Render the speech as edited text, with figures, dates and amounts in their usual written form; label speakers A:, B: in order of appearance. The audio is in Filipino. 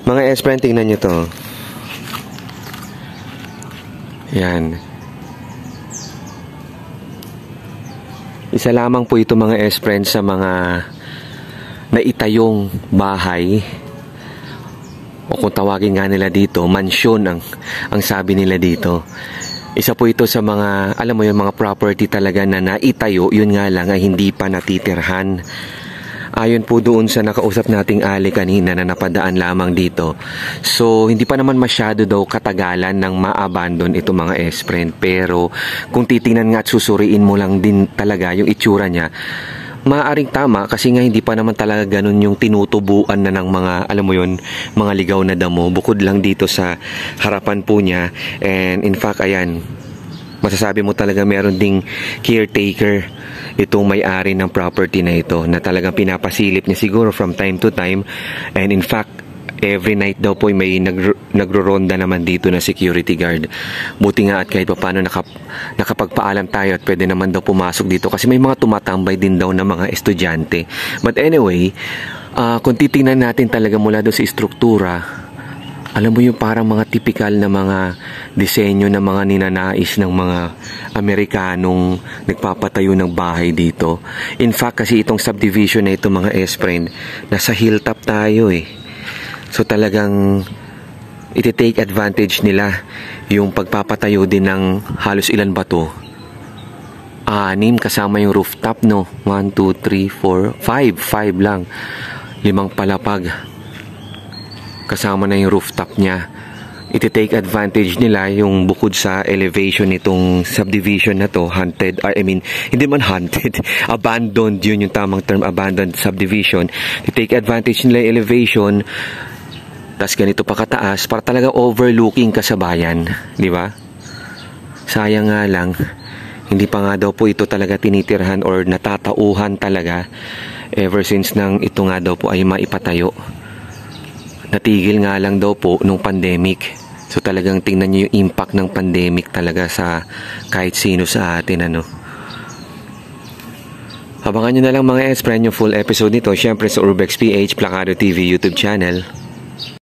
A: Mga S-friend, tingnan nyo to. Yan. Isa lamang po ito mga S-friend sa mga naitayong bahay, o kung tawagin nga nila dito, mansyon ang sabi nila dito. Isa po ito sa mga, alam mo yung mga property talaga na naitayo, yun nga lang ay hindi pa natitirhan. Ayon po doon sa nakausap nating Ali kanina na napadaan lamang dito. So, hindi pa naman masyado daw katagalan ng ma-abandon ito mga S-friend. Pero, kung titingnan nga at susuriin mo lang din talaga yung itsura niya, maaaring tama kasi nga hindi pa naman talaga ganun yung tinutubuan na ng mga, alam mo yun, mga ligaw na damo. Bukod lang dito sa harapan po niya. And in fact, ayan, masasabi mo talaga meron ding caretaker itong may-ari ng property na ito na talagang pinapasilip niya siguro from time to time. And in fact, every night daw po may nagro-ronda naman dito na security guard. Buti nga at kahit pa paano nakapagpaalam tayo at pwede naman daw pumasok dito kasi may mga tumatambay din daw na mga estudyante. But anyway, kung titingnan natin talaga mula doon sa istruktura, alam mo yung parang mga typical na mga disenyo na mga ninanais ng mga Amerikanong nagpapatayo ng bahay dito. In fact, kasi itong subdivision na ito mga S-friend, nasa hilltop tayo eh. So talagang iti-take advantage nila yung pagpapatayo din ng halos ilan ba to? 6 kasama yung rooftop, no? 1, 2, 3, 4, 5 lang. 5 palapag. Kasama na yung rooftop niya. Iti-take advantage nila yung bukod sa elevation nitong subdivision na to, hindi man haunted, abandoned, yun yung tamang term, abandoned subdivision. Iti-take advantage nila yung elevation, tas ganito pa kataas, para talaga overlooking ka sa bayan, di ba? Sayang nga lang, hindi pa nga daw po ito talaga tinitirhan or natatauhan talaga ever since nang ito nga daw po ay maipatayo. Natigil nga lang daw po nung pandemic. So talagang tingnan nyo yung impact ng pandemic talaga sa kahit sino sa atin, ano. Abangan nyo na lang mga S-friend yung full episode nito, syempre sa Urbex PH Plakado TV YouTube channel.